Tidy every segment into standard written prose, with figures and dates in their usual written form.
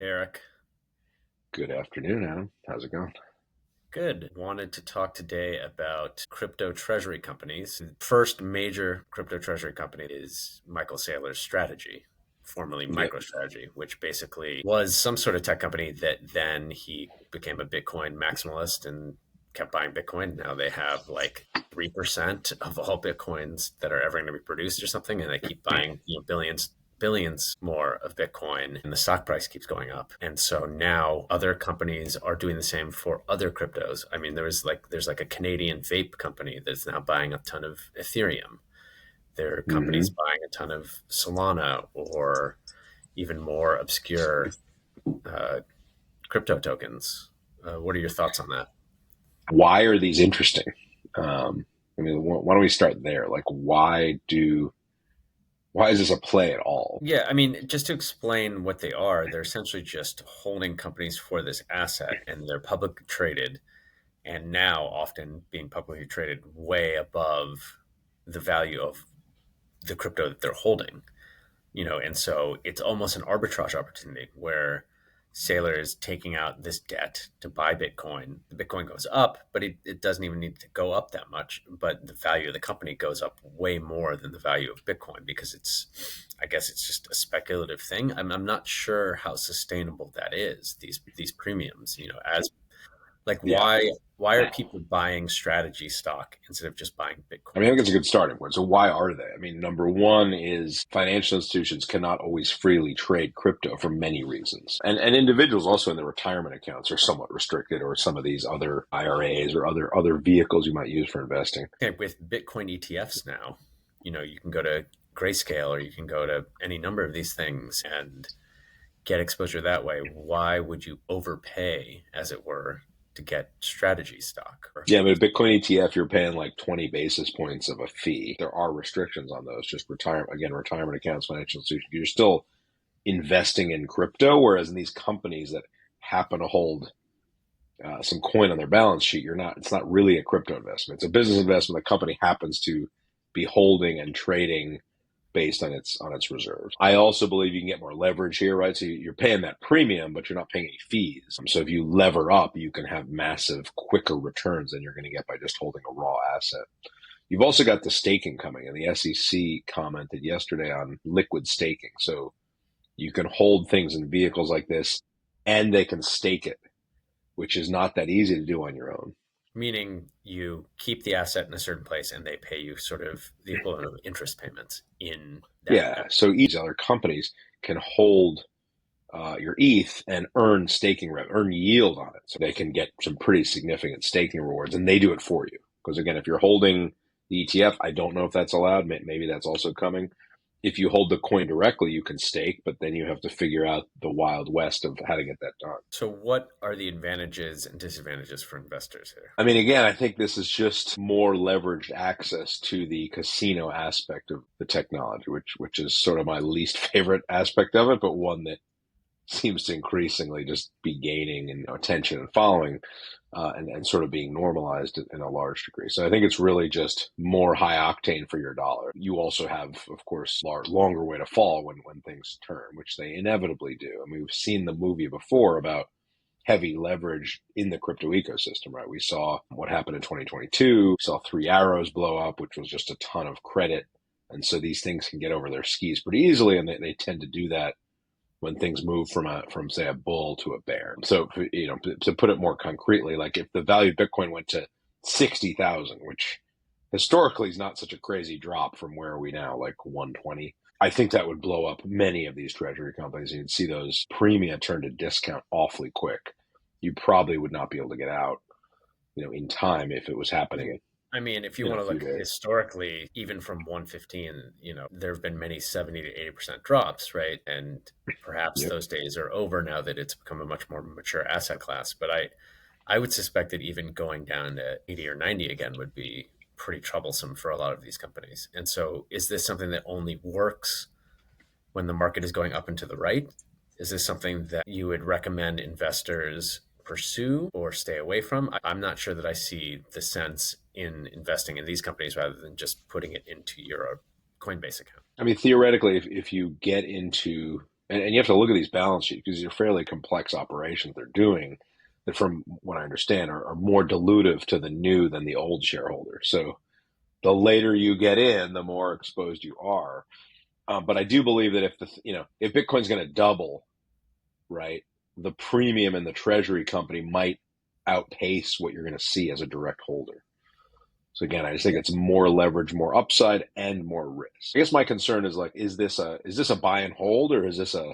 Eric, Good afternoon, Adam. How's it going? good. Wanted to talk today about crypto treasury companies. First major crypto treasury company is Michael Saylor's Strategy, formerly Yep. MicroStrategy, which basically was some sort of tech company that then he became a Bitcoin maximalist and kept buying Bitcoin. Now they have like 3% of all Bitcoins that are ever going to be produced or something, and they keep buying billions more of Bitcoin, and the stock price keeps going up. And so now other companies are doing the same for other cryptos. I mean, there's like a Canadian vape company that's now buying a ton of Ethereum. There are companies hmm buying a ton of Solana or even more obscure uh, crypto tokens. What are your thoughts on that? Why are these interesting? Why don't we start there? Like, why is this a play at all? Yeah, I mean, just to explain what they are, they're essentially just holding companies for this asset, and they're publicly traded, and now often being publicly traded way above the value of the crypto that they're holding. And so it's almost an arbitrage opportunity where Sailor is taking out this debt to buy Bitcoin. The Bitcoin goes up, but it doesn't even need to go up that much. But the value of the company goes up way more than the value of Bitcoin because I guess it's just a speculative thing. I'm not sure how sustainable that is. These premiums, as like Yeah. why are people buying strategy stock instead of just buying I Bitcoin? think it's a good starting point. So why are they? Number one is financial institutions cannot always freely trade crypto for many reasons. And individuals also in their retirement accounts are somewhat restricted, or some of these other IRAs or other vehicles you might use for investing. Okay, with Bitcoin ETFs now, you can go to Grayscale or you can go to any number of these things and get exposure that way. Why would you overpay, as it were, to get strategy stock? Yeah, but a Bitcoin ETF, you're paying like 20 basis points of a fee. There are restrictions on those. Just retirement accounts, financial institutions. You're still investing in crypto, whereas in these companies that happen to hold some coin on their balance sheet, you're not. It's not really a crypto investment. It's a business investment. The company happens to be holding and trading based on its reserves. I also believe you can get more leverage here, right? So you're paying that premium, but you're not paying any fees. So if you lever up, you can have massive, quicker returns than you're going to get by just holding a raw asset. You've also got the staking coming, and the SEC commented yesterday on liquid staking. So you can hold things in vehicles like this, and they can stake it, which is not that easy to do on your own. Meaning you keep the asset in a certain place and they pay you sort of the equivalent of interest payments in that. Yeah. So each other companies can hold your ETH and earn yield on it. So they can get some pretty significant staking rewards, and they do it for you. Because again, if you're holding the ETF, I don't know if that's allowed. Maybe that's also coming. If you hold the coin directly, you can stake, but then you have to figure out the wild west of how to get that done. So, what are the advantages and disadvantages for investors here? Again, I think this is just more leveraged access to the casino aspect of the technology, which is sort of my least favorite aspect of it, but one that seems to increasingly just be gaining in attention and following, and sort of being normalized in a large degree. So I think it's really just more high octane for your dollar. You also have, of course, longer way to fall when things turn, which they inevitably do. We've seen the movie before about heavy leverage in the crypto ecosystem, right? We saw what happened in 2022. We saw Three Arrows blow up, which was just a ton of credit. And so these things can get over their skis pretty easily, and they tend to do that when things move from say a bull to a bear. So to put it more concretely, like if the value of Bitcoin went to 60,000, which historically is not such a crazy drop from where are we now, like 120. I think that would blow up many of these treasury companies. You'd see those premia turn to discount awfully quick. You probably would not be able to get out, in time if it was happening I mean, if you in a want to few look days. historically, even from 115, there have been many 70 to 80% drops, right? And perhaps Yep. those days are over now that it's become a much more mature asset class. But I would suspect that even going down to 80 or 90 again would be pretty troublesome for a lot of these companies. And so is this something that only works when the market is going up and to the right? Is this something that you would recommend investors pursue or stay away from? I'm not sure that I see the sense in investing in these companies rather than just putting it into your Coinbase account. Theoretically, if you get into And you have to look at these balance sheets because they're fairly complex operations they're doing that, from what I understand, are more dilutive to the new than the old shareholder. So the later you get in, the more exposed you are. But I do believe that if Bitcoin's going to double, right, the premium in the Treasury company might outpace what you're going to see as a direct holder. So again, I just think it's more leverage, more upside, and more risk. I guess my concern is like, is this a buy and hold, or is this a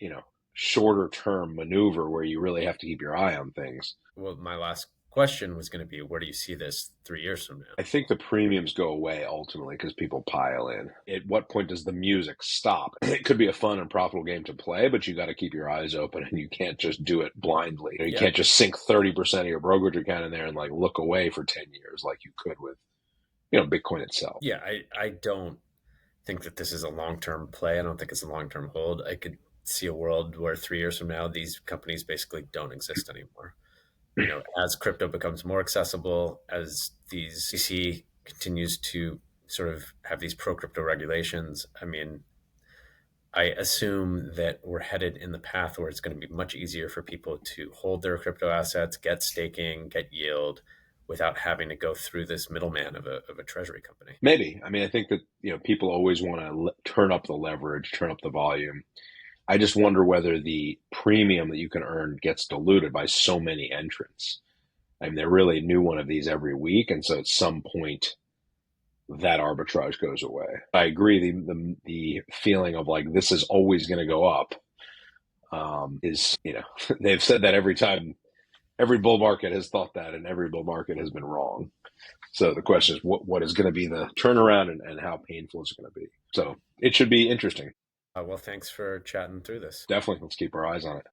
you know shorter term maneuver where you really have to keep your eye on things? Well, my last question was going to be, where do you see this 3 years from now? I think the premiums go away ultimately because people pile in. At what point does the music stop? It could be a fun and profitable game to play, but you got to keep your eyes open and you can't just do it blindly. You Yeah, can't just sink 30% of your brokerage account in there and like look away for 10 years like you could with Bitcoin itself. yeah. I don't think that this is a long term play. I don't think it's a long term hold. I could see a world where 3 years from now, these companies basically don't exist anymore. As crypto becomes more accessible, as these CC continues to sort of have these pro crypto regulations, I mean, I assume that we're headed in the path where it's going to be much easier for people to hold their crypto assets, get staking, get yield without having to go through this middleman of a treasury company. Maybe. I mean, I think that people always want to turn up the leverage, turn up the volume. I just wonder whether the premium that you can earn gets diluted by so many entrants. I mean, they're really a new one of these every week, and so at some point that arbitrage goes away. I agree. The feeling of like this is always going to go up is they've said that every time. Every bull market has thought that, and every bull market has been wrong. So the question is, what is going to be the turnaround, and how painful is it going to be? So it should be interesting. Well, thanks for chatting through this. Definitely, let's keep our eyes on it.